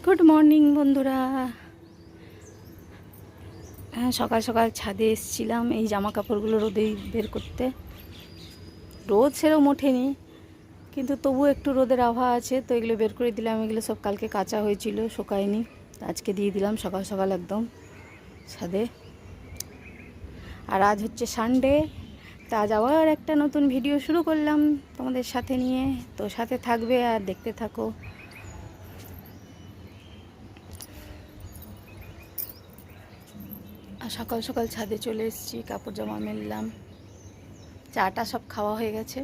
Good morning বন্ধুরা। হ্যাঁ, সকাল সকাল ছাদে এসেছিলাম এই জামা কাপড়গুলো রোদে বের করতে। রোদ সেরকম ওঠেনি, কিন্তু তবু একটু রোদের আভা আছে, তো এগুলো বের করে দিলাম। এগুলো সব কালকে কাঁচা হয়েছিল, শুকায়নি, আজকে দিয়ে দিলাম সকাল সকাল একদম ছাদে। আর আজ হচ্ছে সানডে, তা আজ আবার একটা নতুন ভিডিও শুরু করলাম তোমাদের সাথে নিয়ে। তো সাথে থাকবে আর দেখতে থাকো। আর সকাল সকাল ছাদে চলে এসেছি, কাপড় জামা মেললাম, চাটা সব খাওয়া হয়ে গেছে,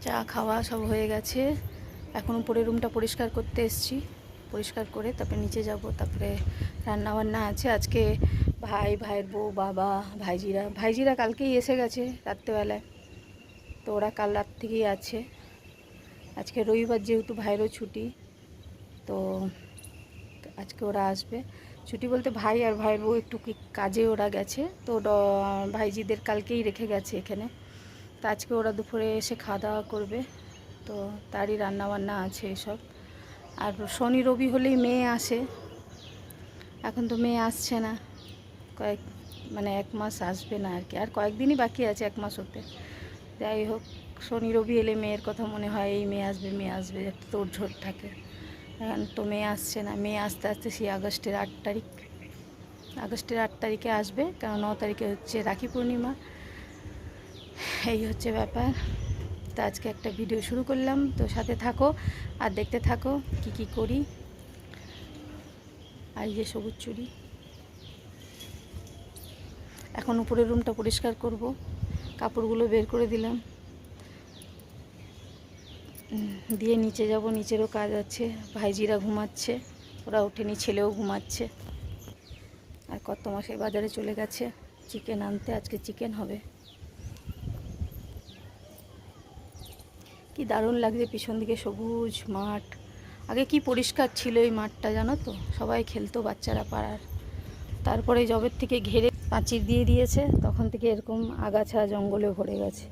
চা খাওয়া সব হয়ে গেছে। এখন উপরে রুমটা পরিষ্কার করতে এসেছি, পরিষ্কার করে তারপরে নিচে যাব। তারপরে রান্না বান্না আছে আজকে। ভাইয়ের বউ, বাবা, ভাইজিরা কালকেই এসে গেছে রাত্রেবেলায়, তো ওরা কাল রাত থেকেই আছে। আজকে রবিবার যেহেতু ভাইয়েরও ছুটি, তো আজকে ওরা আসবে। ছুটি বলতে ভাই আর ভাইয়ের বউ একটু কাজে ওরা গেছে, তো ভাইজিদের কালকেই রেখে গেছে এখানে। তো আজকে ওরা দুপুরে এসে খাওয়া দাওয়া করবে, তো তারই রান্না বান্না আছে এসব। আর শনি রবি হলেই মেয়ে আসে, এখন তো মেয়ে আসছে না, এক মাস আসবে না আর কি, আর কয়েকদিনই বাকি আছে এক মাস হতে। যাই হোক, শনি রবি এলে মেয়ের কথা মনে হয়, এই মেয়ে আসবে একটা তোড়ঝোড় থাকে। এখন তো মেয়ে আসছে না, মেয়ে আস্তে আস্তে সেই আগস্টের 8 তারিখে আসবে, কারণ 9 তারিখে হচ্ছে রাখি পূর্ণিমা। এই হচ্ছে ব্যাপার। তো আজকে একটা ভিডিও শুরু করলাম, তো সাথে থাকো আর দেখতে থাকো কি করি। আর এই যে সবুজ চুড়ি, এখন উপরের রুমটা পরিষ্কার করব, কাপড়গুলো বের করে দিলাম, দিয়ে নিচে যাব। নিচেরও কাজ আছে, ভাইজিরা ঘুমাচ্ছে, ওরা ওঠেনি, ছেলেও ঘুমাচ্ছে। আর কত মাসের বাজারে চলে গেছে চিকেন আনতে, আজকে চিকেন হবে। কি দারুণ লাগছে পিছন দিকে সবুজ মাঠ। আগে কি পরিষ্কার ছিল এই মাঠটা, জানো তো, সবাই খেলতো বাচ্চারা পাড়ার। তারপরে জবের থেকে ঘেরে পাঁচির দিয়ে দিয়েছে, তখন থেকে এরকম আগাছা জঙ্গলে ভরে গেছে।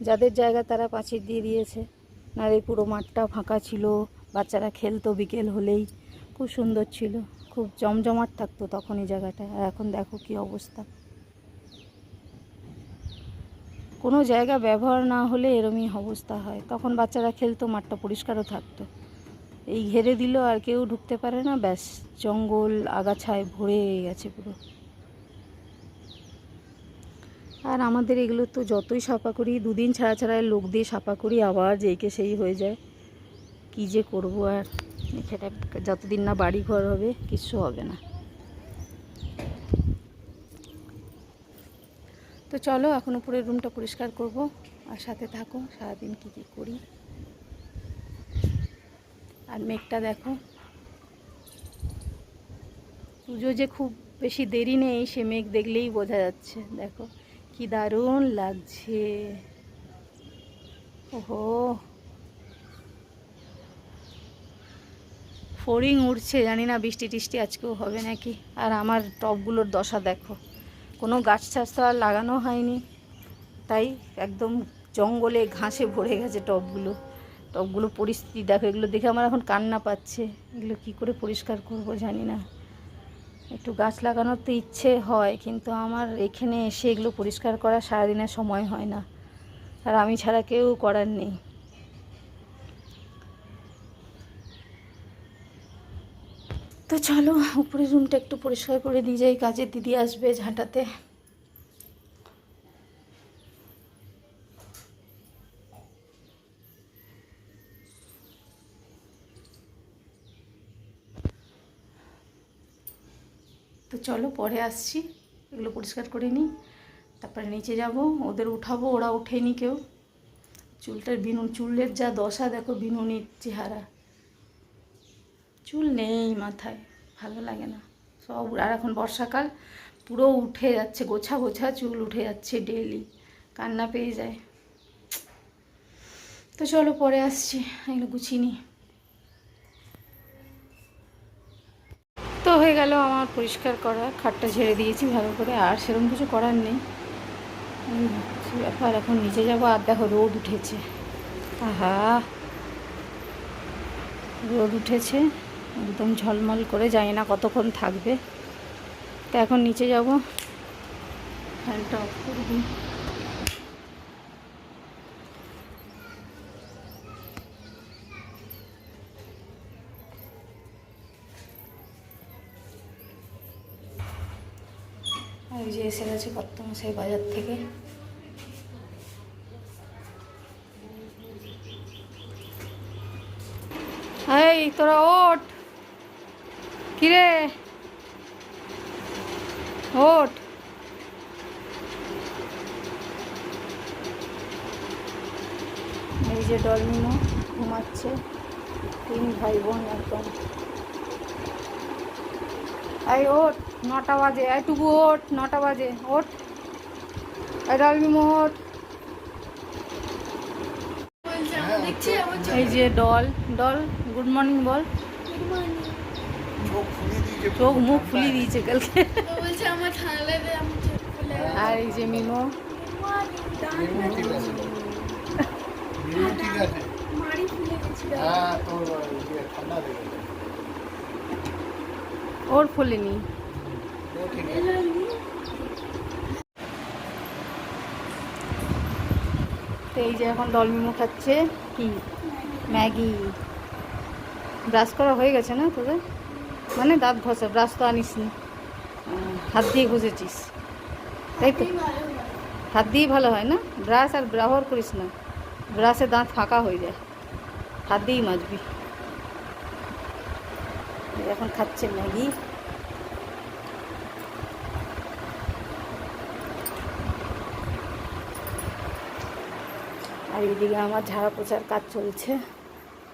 যাদের জায়গা তারা পাঁচির দিয়ে দিয়েছে, নাহলে পুরো মাঠটা ফাঁকা ছিল, বাচ্চারা খেলতো বিকেল হলেই, খুব সুন্দর ছিল, খুব জমজমাট থাকতো তখন এই জায়গাটা। আর এখন দেখো কি অবস্থা। কোনো জায়গা ব্যবহার না হলে এরমই অবস্থা হয়। তখন বাচ্চারা খেলতো, মাঠটা পরিষ্কারও থাকতো। এই ঘেরে দিল আর কেউ ঢুকতে পারে না, ব্যাস জঙ্গল আগাছায় ভরে গেছে পুরো। আর আমাদের এগুলো তো যতই সাফা করি, দুদিন ছাড়া ছাড়া লোক দিয়ে সাফা করি, আবার যেইকে সেই হয়ে যায়। কি যে করবো, আর এখানে যতদিন না বাড়ি ঘর হবে কিচ্ছু হবে না। তো চলো এখন উপরের রুমটা পরিষ্কার করব, আর সাথে থাকো সারাদিন কি করি। আর মেঘটা দেখো, পুজো যে খুব বেশি দেরি নেই সে মেঘ দেখলেই বোঝা যাচ্ছে। দেখো কি দারুণ লাগছে, ওহো ফড়িং উড়ছে, জানি না বৃষ্টি টিষ্টি আজকেও হবে নাকি। আর আমার টবগুলোর দশা দেখো, কোনো গাছ টাছ তো আর লাগানো হয়নি, তাই একদম জঙ্গলে ঘাসে ভরে গেছে টবগুলো পরিস্থিতি দেখো। এগুলো দেখে আমার এখন কান্না পাচ্ছে, এগুলো কি করে পরিষ্কার করব জানি না। একটু গাছ লাগানোর তো ইচ্ছে হয়, কিন্তু আমার এখানে এসে এগুলো পরিষ্কার করা সারাদিনের সময় হয় না, আর আমি ছাড়া কেউ করার নেই। তো চলো উপরের রুমটা একটু পরিষ্কার করে দিয়ে যাই, কাজের দিদি আসবে ঝাঁটাতে। তো চলো পরে আসছি, এগুলো পরিষ্কার করে নিই, তারপরে নিচে যাব, ওদের উঠাবো, ওরা ওঠেনি কেউ। চুলের যা দশা দেখো, বিনুনির চেহারা, চুল নেই মাথায়, ভালো লাগে না সব। আর এখন বর্ষাকাল, পুরো উঠে যাচ্ছে, গোছা গোছা চুল উঠে যাচ্ছে ডেইলি, কান্না পেয়ে যায়। তো চলো পরে আসছি, এগুলো গুছিয়ে নিই। তো হয়ে গেল আমার পরিষ্কার করা, খাটটা ঝেড়ে দিয়েছি ভালো করে, আর সেরকম কিছু করার নেই। ব্যাপার, এখন নিচে যাবো। আর দেখো রোদ উঠেছে, আহা রোদ উঠেছে একদম ঝলমল করে, জানি না কতক্ষণ থাকবে। তো এখন নিচে যাব, ফ্যানটা অফ করে দিই। ওই যে এসে গেছে কর্তামশাই বাজার থেকে। এই তোরা ওঠ, কিরে ওঠ। এই যে ডলমিনো ঘুমাচ্ছে, 3 ভাই বোন একদম। এই ওঠ, 9টা বাজে। এই টুকু ওঠ, 9টা বাজে, ওঠ। এই ডলমিনো ওঠ। এই যে ডল, ডল গুড মর্নিং বল। চোখ মুখ ফুলিয়ে দিয়েছে কালকে। আর এই যে মিমো, ওর ফুলেনি। তো এই যে এখন ডলমিমো খাচ্ছে কি ম্যাগি। ব্রাশ করা হয়ে গেছে না তোদের? মানে দাঁত ঘষা, ব্রাশ তো আনিস নি, হাত দিয়ে ঘষেছিস তাই তো? হাত দিয়েই ভালো হয় না, ব্রাশ আর ব্যবহার করিস না, ব্রাশে দাঁত ফাঁকা হয়ে যায়, হাত দিয়েই মাজবি। এখন খাচ্ছে ম্যাগি। আর এদিকে আমার ঝাড়া পোছার কাজ চলছে,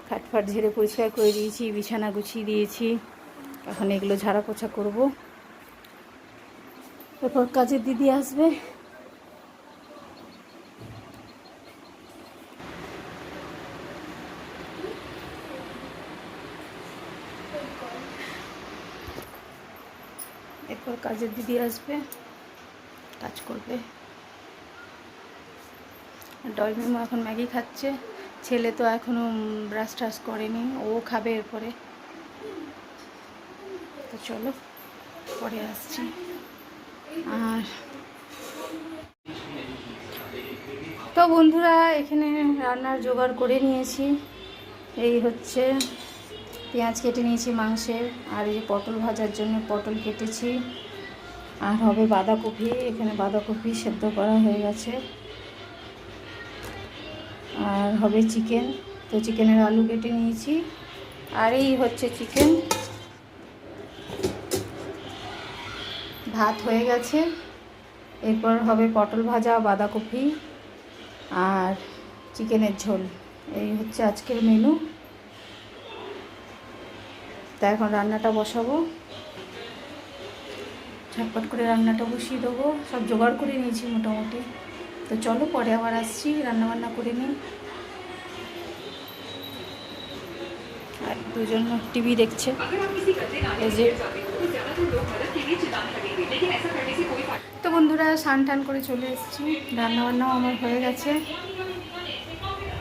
খাটফাট ঝেড়ে পরিষ্কার করে দিয়েছি, বিছানা গুছিয়ে দিয়েছি, এখন এগুলো ঝাড়া পোছা করবো। এরপর কাজের দিদি আসবে। এরপর কাজের দিদি আসবে, কাজ করবে। ডলমিমো এখন ম্যাগি খাচ্ছে, ছেলে তো এখনও ব্রাশ ট্রাশ করেনি, ও খাবে এরপরে। তো চলো পরে আসছি। আর তো বন্ধুরা এখানে রান্নার জোগাড় করে নিয়েছি। এই হচ্ছে পেঁয়াজ কেটে নিয়েছি মাংসের, আর এই যে পটল ভাজার জন্য পটল কেটেছি, আর হবে বাঁধাকপি। এখানে বাঁধাকপি সেদ্ধ করা হয়ে গেছে। আর হবে চিকেন, তো চিকেনের আলু কেটে নিয়েছি। আর এই হচ্ছে চিকেন, ভাত হয়ে গেছে। এরপর হবে পটল ভাজা, বাঁধাকপি আর চিকেনের ঝোল। এই হচ্ছে আজকের মেনু। তা এখন রান্নাটা বসাবো, ঝটপট করে রান্নাটা বসিয়ে দেবো। সব জোগাড় করে নিয়েছি মোটামুটি। তো চলো পরে আবার আসছি, রান্নাবান্না করে নিই। আর দুজন টিভি দেখছে। এই যে তো বন্ধুরা স্নান টান করে চলে এসেছি, রান্নাবান্নাও আমার হয়ে গেছে।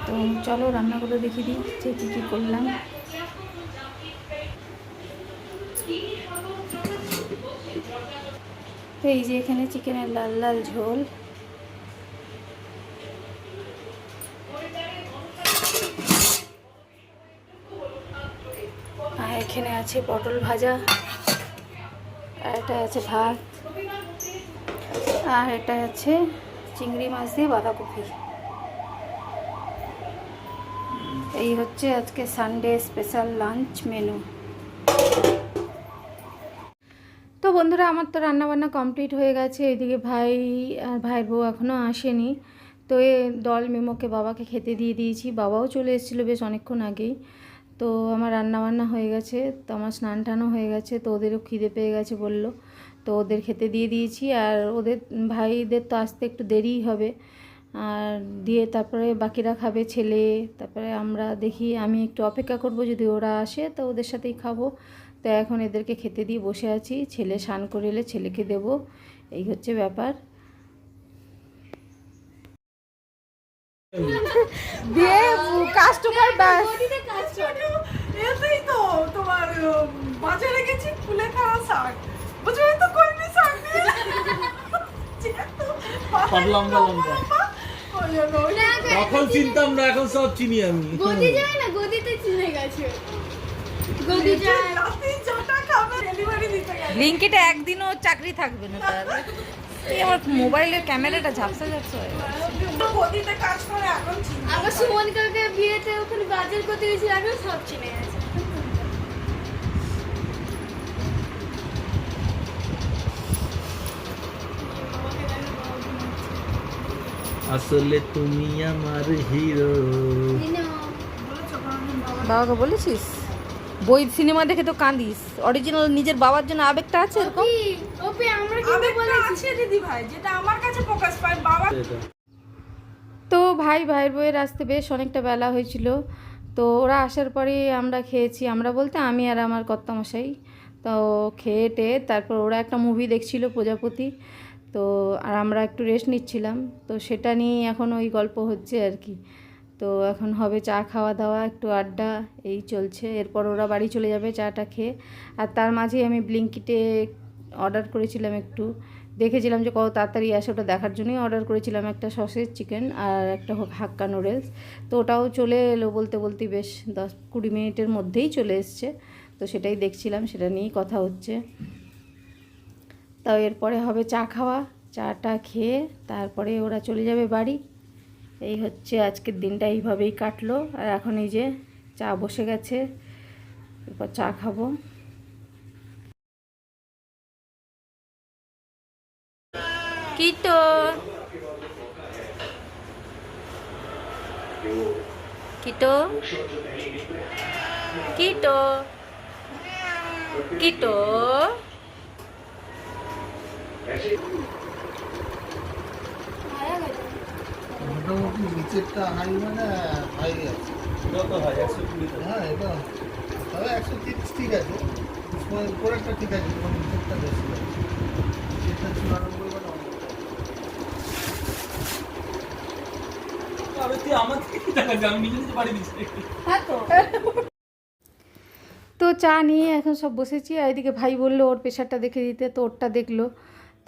তো চলো রান্নাগুলো দেখিয়ে দিই যে কী কী করলাম। তো এই যে এখানে চিকেনের লাল লাল ঝোল, আর এখানে আছে পটল ভাজা, আর এটা আছে ভাত, আর এটা আছে চিংড়ি মাছ দিয়ে বাঁধাকপি। এই হচ্ছে আজকে সানডে স্পেশাল লাঞ্চ মেনু। তো বন্ধুরা আমার তো রান্নাবান্না কমপ্লিট হয়ে গেছে। এদিকে ভাই আর ভাইয়ের বউ এখনও আসেনি। তো এ ডলমিমোকে বাবাকে খেতে দিয়ে দিয়েছি, বাবাও চলে এসেছিলো বেশ অনেকক্ষণ আগেই। তো আমার রান্নাবান্না হয়ে গেছে, তো আমার স্নান টানও হয়ে গেছে। তো ওদেরও খিদে পেয়ে গেছে বললো, তো ওদের খেতে দিয়ে দিয়েছি। আর ওদের ভাইদের তো আসতে একটু দেরিই হবে, আর দিয়ে তারপরে বাকিরা খাবে, ছেলে, তারপরে আমরা দেখি, আমি একটু অপেক্ষা করব, যদি ওরা আসে তো ওদের সাথেই খাবো। তো এখন এদেরকে খেতে দিয়ে বসে আছি, ছেলে স্নান করে এলে ছেলেকে দেব, এই হচ্ছে ব্যাপার। দিয়ে কাস্টমার ব্যাস এতেই তো তোমার বাজারে গেছি ফুলে খাওয়া শাক, বুঝবে তো কলমি শাক দিয়ে যেহেতু পাতলা লঙ্কা। ওই জন্য ওই তখন চিনতাম না, এখন সব চিনি আমি। গদি যায় না, গদিতে চিনে গেছে। গদি যায়। রাতে যটা খাবে ডেলিভারি দিতে গেছে। ব্লিঙ্কিটে একদিনও চাকরি থাকবে না তার। এই আমার মোবাইলের ক্যামেরাটা ঝাপসা ঝাপসা হয়ে গেছে। তো গদিতে কাজ করে এখন চিনি। আবার সুমন কাকে বিয়েতে ওখানে বাজার করতে গেছি, এখন সব চিনে গেছে। আসলে তুমি আমার হিরো। বাবাকে বলেছিস? বই সিনেমা দেখে তো কাঁদিস, অরিজিনাল নিজের বাবার জন্য আবেগটা আছে এরকম? ওপি আমরা কিন্তু আবেগটা বলেছি আছে দিদি ভাই, যেটা আমার কাছে প্রকাশ পায় বাবা। তো ভাইয়ের বউয়ের আসতে বেশ অনেকটা বেলা হয়েছিল। তো ওরা আসার পরে আমরা খেয়েছি, আমরা বলতে আমি আর আমার কর্তামশাই। তো খেয়ে টেয়ে তারপর ওরা একটা মুভি দেখছিল প্রজাপতি, তো আর আমরা একটু রেস্ট নিচ্ছিলাম। তো সেটা নিয়ে এখন ওই গল্প হচ্ছে আর কি। তো এখন হবে চা খাওয়া দাওয়া, একটু আড্ডা, এই চলছে। এরপর ওরা বাড়ি চলে যাবে চাটা খেয়ে। আর তার মাঝেই আমি ব্লিঙ্কিটে অর্ডার করেছিলাম, একটু দেখেছিলাম যে কত তাড়াতাড়ি আসে, ওটা দেখার জন্যই অর্ডার করেছিলাম একটা সসেজ চিকেন আর একটা হাক্কা নুডলস। তো ওটাও চলে এলো বলতে বলতে বেশ 10-20 মিনিটের মধ্যেই চলে এসছে। তো সেটাই দেখছিলাম, সেটা নিয়েই কথা হচ্ছে। তাও এরপরে হবে চা খাওয়া, চাটা খেয়ে তারপরে ওরা চলে যাবে বাড়ি। এই হচ্ছে আজকের দিনটা, এইভাবেই কাটলো। আর এখন এই যে চা বসে গেছে, এরপর চা খাবো। কিটো কিটো কিটো কিটো মোটামুটি নিচেরটা হাই মানে হাই আছে। কত হয়? 120 তো। হ্যাঁ এটা তবে 130 ঠিক আছে, উপরেরটা ঠিক আছে, তোমার নিচেরটা বেশি আছে। নিচেরটা 94 মানে অনেক। আরে তুই আমার থেকে কি টাকা আমি নিজে নিজে বাড়ি দিচ্ছি। তো চা নিয়ে এখন সব বসেছি। আর এদিকে ভাই বললো ওর প্রেশারটা দেখে দিতে, তো ওরটা দেখলো।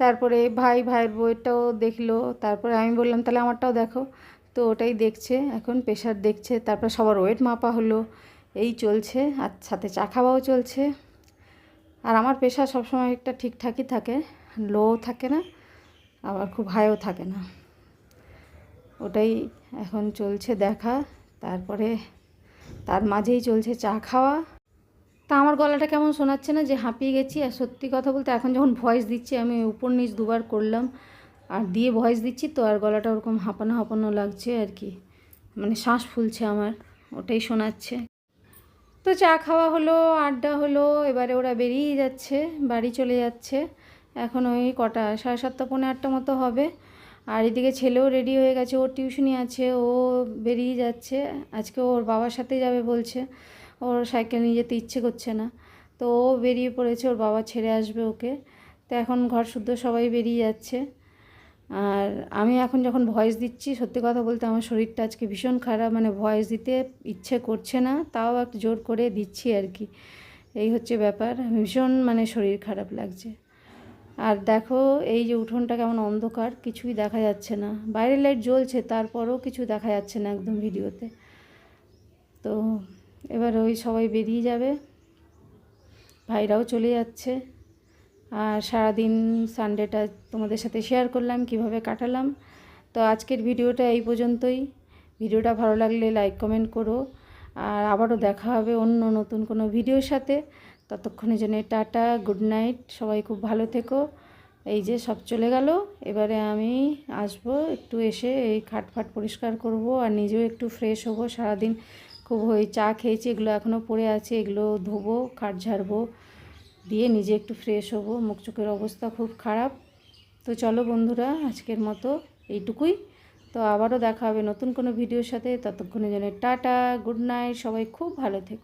তারপরে ভাইয়ের বউয়েরটাও দেখলো। তারপরে আমি বললাম তাহলে আমারটাও দেখো। তো ওটাই দেখছে, এখন প্রেশার দেখছে। তারপর সবার ওয়েট মাপা হলো, এই চলছে। আর সাথে চা খাওয়াও চলছে। আর আমার প্রেশার সবসময় একটা ঠিকঠাকই থাকে, লো থাকে না, আবার খুব হাইও থাকে না। ওটাই এখন চলছে দেখা। তারপরে তার মাঝেই চলছে চা খাওয়া। তা আমার গলাটা কেমন শোনাচ্ছে না যে হাঁপিয়ে গেছি? আর সত্যি কথা বলতে এখন যখন ভয়েস দিচ্ছি, আমি উপর নিচ দুবার করলাম আর দিয়ে ভয়েস দিচ্ছি, তো আর গলাটা ওরকম হাঁপানো হাঁপানো লাগছে আর কি, মানে শ্বাস ফুলছে আমার, ওটাই শোনাচ্ছে। তো চা খাওয়া হলো, আড্ডা হলো, এবারে ওরা বেরিয়ে যাচ্ছে, বাড়ি চলে যাচ্ছে। এখন ওই কটা 7:30 পৌনে 8টা মতো হবে। আর এদিকে ছেলেও রেডি হয়ে গেছে, ওর টিউশনি আছে, ও বেরিয়ে যাচ্ছে। আজকে ওর বাবার সাথে যাবে বলছে, ওর সাইকেল নিয়ে যেতে ইচ্ছে করছে না। তো ও বেরিয়ে পড়েছে, ওর বাবা ছেড়ে আসবে ওকে। তো এখন ঘর শুদ্ধ সবাই বেরিয়ে যাচ্ছে। আর আমি এখন যখন ভয়েস দিচ্ছি, সত্যি কথা বলতে আমার শরীরটা আজকে ভীষণ খারাপ, মানে ভয়েস দিতে ইচ্ছে করছে না, তাও একটু জোর করে দিচ্ছি আর কি। এই হচ্ছে ব্যাপার, ভীষণ মানে শরীর খারাপ লাগছে। আর দেখো এই যে উঠোনটা কেমন অন্ধকার, কিছুই দেখা যাচ্ছে না। বাইরের লাইট জ্বলছে, তারপরেও কিছু দেখা যাচ্ছে না একদম ভিডিওতে। তো এবার ওই সবাই বেরিয়ে যাবে, ভাইরাও চলে যাচ্ছে। আর সারাদিন সানডেটা তোমাদের সাথে শেয়ার করলাম কিভাবে কাটালাম। তো আজকের ভিডিওটা এই পর্যন্তই। ভিডিওটা ভালো লাগলে লাইক কমেন্ট করো। আর আবারও দেখা হবে অন্য নতুন কোনো ভিডিওর সাথে। ততক্ষণের জন্য টাটা, গুড নাইট, সবাই খুব ভালো থেকো। এই যে সব চলে গেল, এবারে আমি আসবো, একটু এসে এই খাটফাট পরিষ্কার করব আর নিজেও একটু ফ্রেশ হব। সারাদিন খুব চা খেয়েছি, এগুলো এখনও পড়ে আছে, এগুলো ধোবো, খাট ঝাড়বো, দিয়ে নিজে একটু ফ্রেশ হব। মুখ চোখের অবস্থা খুব খারাপ। তো চলো বন্ধুরা, আজকের মতো এইটুকুই। তো আবারও দেখা হবে নতুন কোনো ভিডিওর সাথে। ততক্ষণের জন্য টাটা, গুড নাইট, সবাই খুব ভালো থেকো।